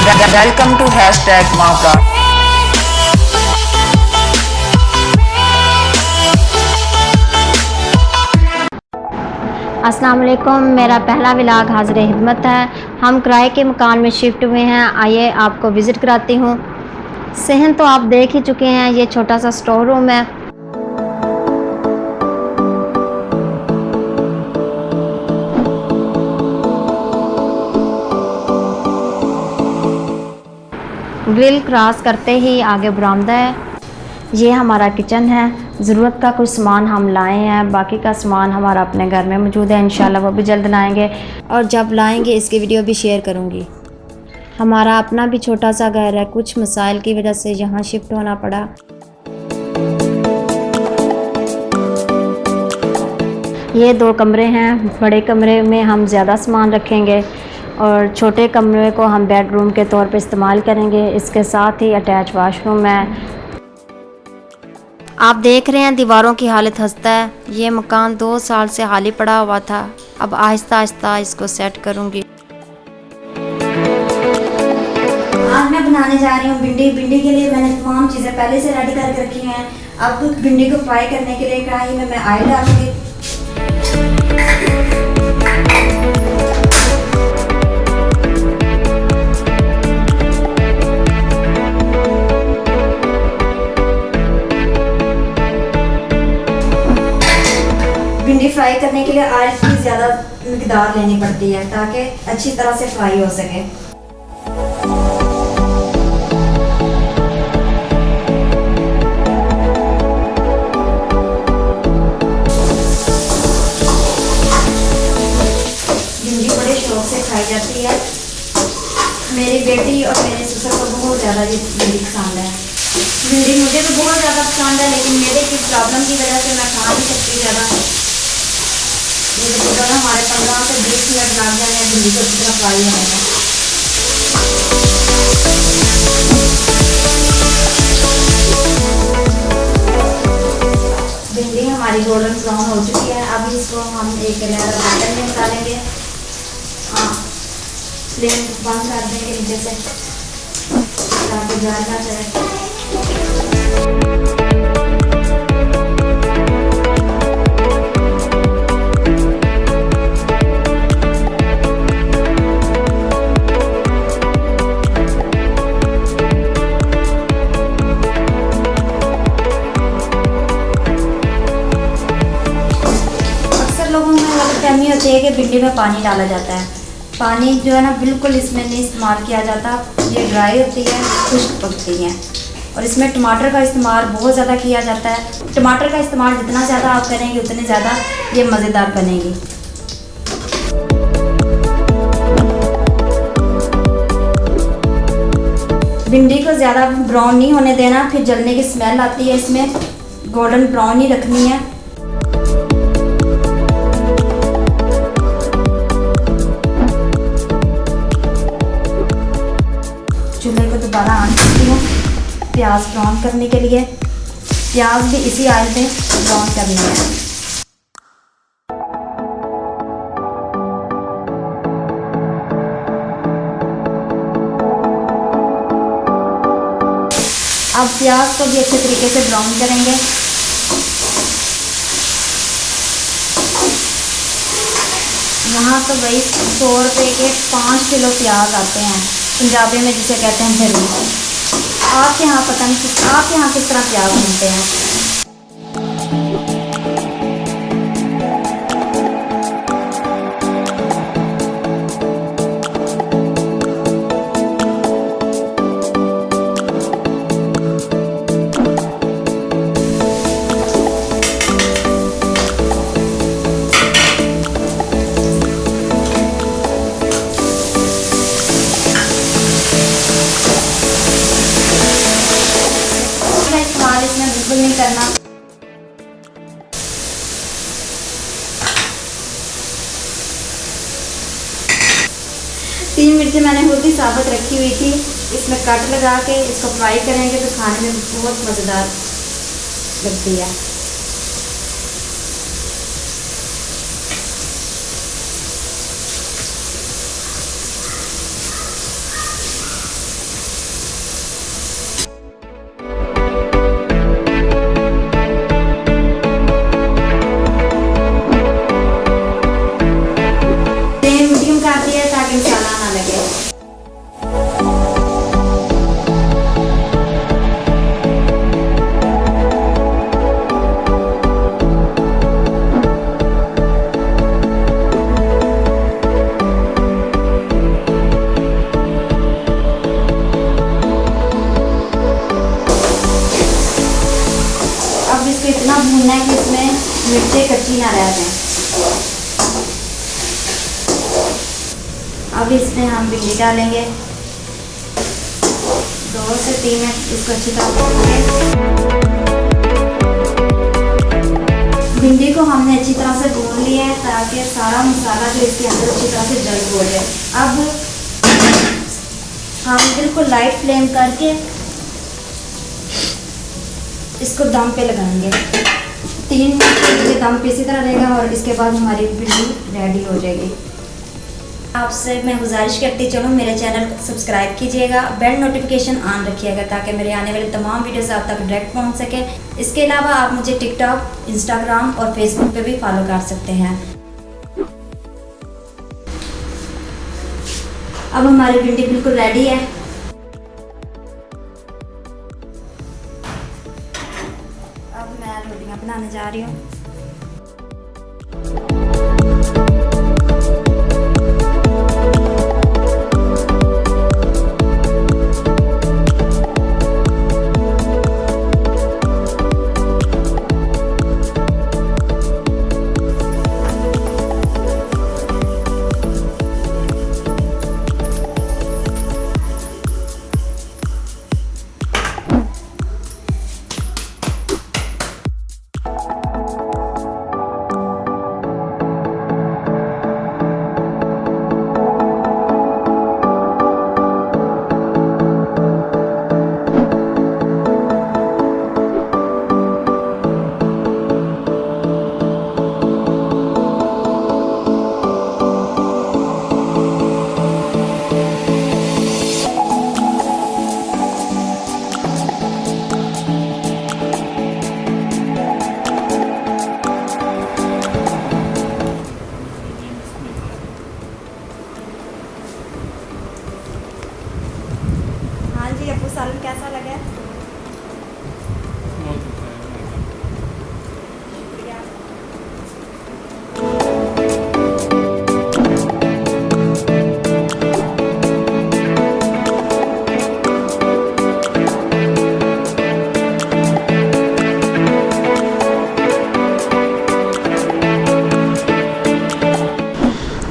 Welcome to #Mawra. अस्सलाम वालेकुम। मेरा पहला व्लॉग हाज़िर खिदमत है। हम किराए के मकान में शिफ्ट हुए हैं। आइए आपको विज़िट कराती हूँ। सहन तो आप देख ही चुके हैं। ये छोटा सा स्टोर रूम है। ग्रिल क्रॉस करते ही आगे बरामदा है। ये हमारा किचन है। ज़रूरत का कुछ सामान हम लाए हैं, बाकी का सामान हमारा अपने घर में मौजूद है। इंशाल्लाह वो भी जल्द लाएंगे और जब लाएंगे इसकी वीडियो भी शेयर करूँगी। हमारा अपना भी छोटा सा घर है। कुछ मसाइल की वजह से यहाँ शिफ्ट होना पड़ा। ये 2 कमरे हैं। बड़े कमरे में हम ज़्यादा सामान रखेंगे और छोटे कमरे को हम बेडरूम के तौर पे इस्तेमाल करेंगे। इसके साथ ही अटैच वाशरूम है। आप देख रहे हैं दीवारों की हालत हंसता है। ये मकान 2 साल से खाली पड़ा हुआ था। अब आहिस्ता आहिस्ता इसको सेट करूँगी। आज मैं बनाने जा रही हूँ भिंडी। भिंडी के लिए मैंने तमाम चीज़ें पहले से रेडी करके रखी हैं। अब भिंडी को फ्राई करने के लिए कढ़ाई में मैं ऑयल डालूँगी। भिंडी फ्राई करने के लिए ऑयल की ज़्यादा मिकदार लेनी पड़ती है ताकि अच्छी तरह से फ्राई हो सके। भिंडी बड़े शौक से खाई जाती है। मेरी बेटी और मेरे ससुर को बहुत ज़्यादा ये भिंडी पसंद है। भिंडी मुझे तो बहुत ज़्यादा पसंद है, लेकिन मेरे किस प्रॉब्लम की वजह से मैं खा नहीं सकती ज़्यादा। ये देखिएगा हमारे 15 से 20 मिनट लग जाएंगे भिंडी को अच्छी तरह फ्राई होने में। भिंडी हमारी गोल्डन ब्राउन हो चुकी है। अब इसको हम एक बर्तन में निकालेंगे। फ्लेम बंद कर देंगे नीचे से ताकि जल ना जाए। फहमी होती है कि भिंडी में पानी डाला जाता है। पानी जो है ना बिल्कुल इसमें नहीं इस्तेमाल किया जाता। ये ड्राई होती है, खुश्क पकती हैं। और इसमें टमाटर का इस्तेमाल बहुत ज़्यादा किया जाता है। टमाटर का इस्तेमाल जितना ज़्यादा आप करेंगे उतनी ज़्यादा ये मज़ेदार बनेगी। भिंडी को ज़्यादा ब्राउन नहीं होने देना, फिर जलने की स्मेल आती है। इसमें गोल्डन ब्राउन ही रखनी है। चूल्हे को दोबारा ऑन करती हूँ प्याज ब्राउन करने के लिए। प्याज भी इसी ऑयल में ब्राउन करनी है। अब प्याज को भी अच्छे तरीके से ब्राउन करेंगे। यहाँ तो भाई 100 रुपये के 5 किलो प्याज आते हैं, पंजाबी में जिसे कहते हैं भरी। आपके यहाँ पता नहीं आपके यहाँ किस तरह प्याज बनते हैं। इसमें बिल्कुल नहीं करना। तीन मिर्ची मैंने खुद ही साबुत रखी हुई थी। इसमें कट लगा के इसको फ्राई करेंगे तो खाने में बहुत मज़ेदार लगती है। ना लगे। अब इसको इतना भूनना है कि इसमें मिर्चें कच्ची ना रह जाएं। अब इसमें हम भिंडी डालेंगे, 2 से 3 मिनट इसको अच्छी तरह भूनेंगे। भिंडी को हमने अच्छी तरह से भून लिया है ताकि सारा मसाला जो इसके अंदर अच्छी तरह से जल हो जाए। अब हम बिल्कुल लाइट फ्लेम करके इसको दम पे लगाएंगे। 3 मिनट के लिए दम पे इसी तरह रहेगा और इसके बाद हमारी भिंडी रेडी हो जाएगी। आपसे मैं गुजारिश करती चलूँ, मेरे चैनल को सब्सक्राइब कीजिएगा, बेल नोटिफिकेशन ऑन रखिएगा ताकि मेरे आने वाले तमाम वीडियोस आप तक डायरेक्ट पहुंच सके। इसके अलावा आप मुझे टिकटॉक, इंस्टाग्राम और फेसबुक पे भी फॉलो कर सकते हैं। अब हमारी भिंडी बिल्कुल रेडी है। अब मैं रोटियां बनाने जा रही हूँ। जी आपको सालन कैसा लगा? शुक्रिया।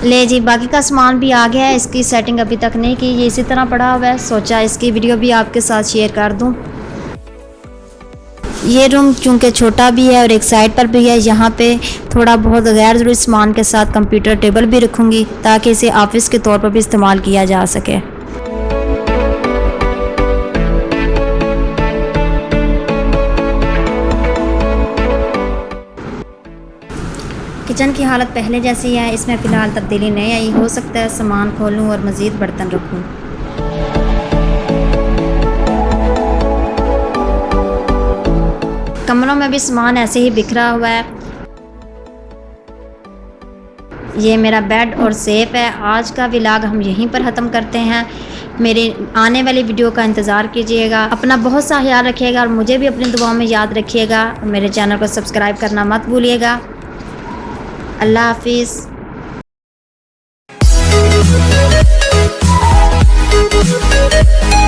ले जी, बाकी का सामान भी आ गया है। इसकी सेटिंग अभी तक नहीं की, ये इसी तरह पड़ा हुआ है। सोचा इसकी वीडियो भी आपके साथ शेयर कर दूं। ये रूम चूँकि छोटा भी है और एक साइड पर भी है, यहाँ पे थोड़ा बहुत गैर ज़रूरी सामान के साथ कंप्यूटर टेबल भी रखूँगी ताकि इसे ऑफिस के तौर पर भी इस्तेमाल किया जा सके। किचन की हालत पहले जैसी है, इसमें फ़िलहाल तब्दीली नहीं आई। हो सकता है सामान खोलूं और मज़ीद बर्तन रखूं। कमरों में भी सामान ऐसे ही बिखरा हुआ है। ये मेरा बेड और सेफ है। आज का व्लॉग हम यहीं पर ख़त्म करते हैं। मेरे आने वाली वीडियो का इंतज़ार कीजिएगा। अपना बहुत सा ख्याल रखिएगा और मुझे भी अपनी दुआओं में याद रखिएगा। मेरे चैनल को सब्सक्राइब करना मत भूलिएगा। अल्लाह हाफिज़।